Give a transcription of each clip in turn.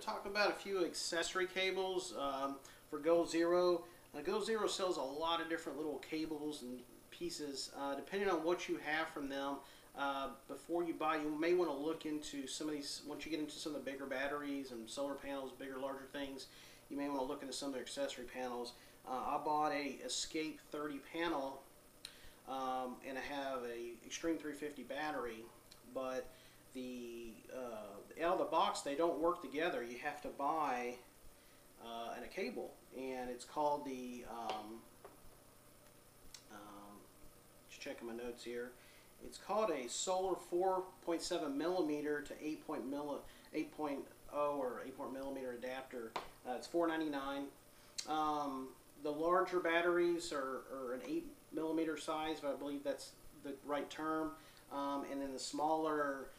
to talk about a few accessory cables for Goal Zero. Goal Zero sells a lot of different little cables and pieces. Depending on what you have from them, before you buy, you may want to look into some of these. Once you get into some of the bigger batteries and solar panels, bigger, larger things, you may want to look into some of their accessory panels. I bought a Escape 30 panel, and I have a Extreme 350 battery, but out of the box they don't work together. You have to buy a cable, and it's called the just checking my notes here. It's called a solar 4.7 millimeter to 8.0 or 8 millimeter adapter. It's $4.99. The larger batteries are an 8 millimeter size, but I believe that's the right term. And then the smaller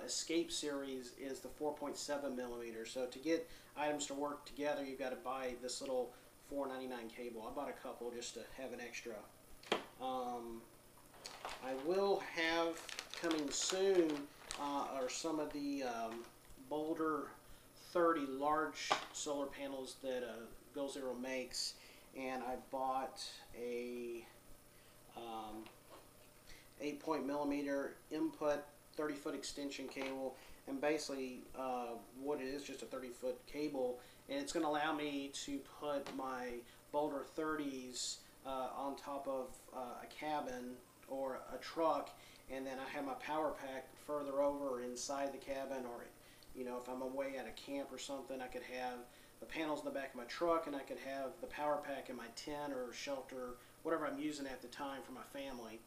Escape series is the 4.7 millimeter. So to get items to work together, you've got to buy this little $4.99 cable. I bought a couple just to have an extra. I will have coming soon are some of the Boulder 30 large solar panels that Goal Zero makes, and I bought a 8 millimeter input 30-foot extension cable, and basically what it is, just a 30-foot cable, and it's going to allow me to put my Boulder 30s on top of a cabin or a truck, and then I have my power pack further over inside the cabin, or if I'm away at a camp or something, I could have the panels in the back of my truck, and I could have the power pack in my tent or shelter, whatever I'm using at the time for my family.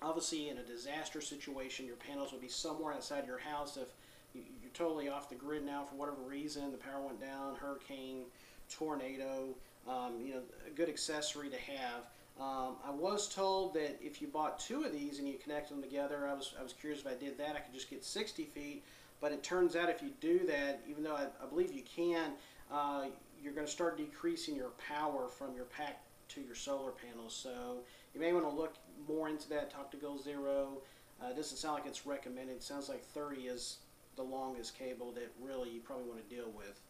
Obviously, in a disaster situation, your panels would be somewhere outside your house. If you're totally off the grid now for whatever reason, the power went down, hurricane, tornado, a good accessory to have. I was told that if you bought two of these and you connect them together, I was curious if I did that, I could just get 60 feet. But it turns out if you do that, even though I believe you can, you're going to start decreasing your power from your pack to your solar panels. So you may want to look more into that, talk to Goal Zero. It doesn't sound like it's recommended. It sounds like 30 is the longest cable that really you probably want to deal with.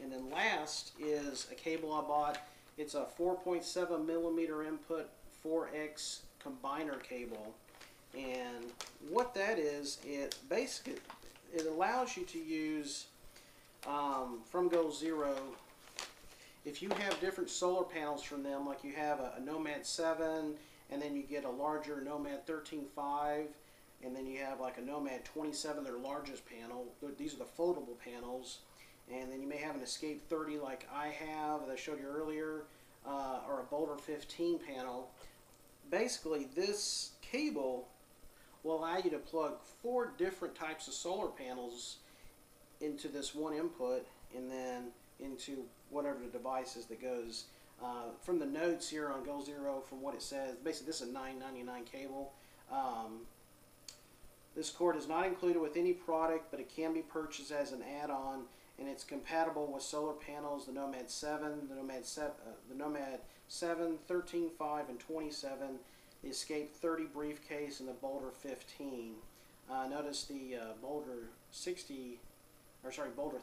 And then last is a cable I bought. It's a 4.7 millimeter input 4X combiner cable. And what that is, it allows you to use from Goal Zero, if you have different solar panels from them, like you have a Nomad 7, and then you get a larger Nomad 13.5, and then you have like a Nomad 27, their largest panel. These are the foldable panels. And then you may have an Escape 30 like I have, that I showed you earlier, or a Boulder 15 panel. Basically, this cable will allow you to plug 4 different types of solar panels into this one input, and then into whatever the device is that goes. From the notes here on Goal Zero, from what it says, basically this is a $9.99 cable. This cord is not included with any product, but it can be purchased as an add-on, and it's compatible with solar panels, the Nomad 7, the Nomad 7, 13.5, and 27, the Escape 30 briefcase, and the Boulder 15. Notice the Boulder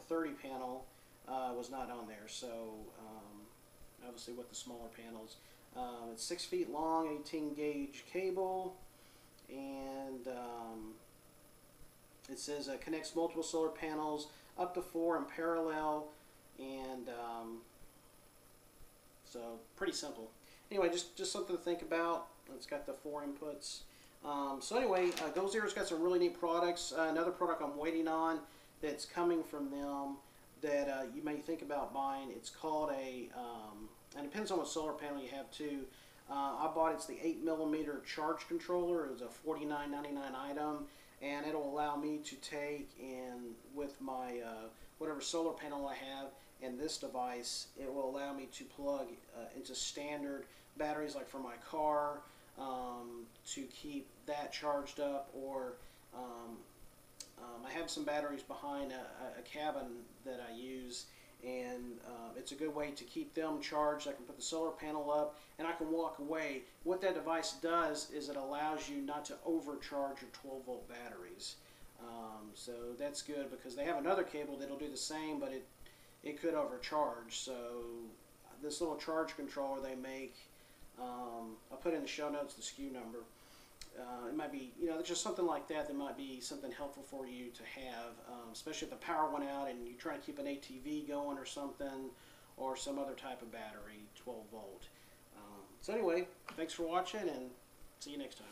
30 panel was not on there, so obviously with the smaller panels. It's 6 feet long, 18 gauge cable, and it says connects multiple solar panels up to 4 in parallel, and so pretty simple. Anyway, just something to think about. It's got the 4 inputs. So anyway, Goal Zero's got some really neat products. Another product I'm waiting on that's coming from them that you may think about buying. It's called and it depends on what solar panel you have too. I bought it's the 8 millimeter charge controller. It was a $49.99 item, and it'll allow me to take in with my whatever solar panel I have and this device. It will allow me to plug into standard batteries, like for my car, to keep that charged up, or I have some batteries behind a cabin that I use, and it's a good way to keep them charged. I can put the solar panel up and I can walk away. What that device does is it allows you not to overcharge your 12-volt batteries. So that's good, because they have another cable that'll do the same, but it could overcharge. So this little charge controller they make, I'll put in the show notes the SKU number. It might be, just something like that might be something helpful for you to have, especially if the power went out and you're trying to keep an ATV going or something, or some other type of battery, 12 volt. So anyway, thanks for watching, and see you next time.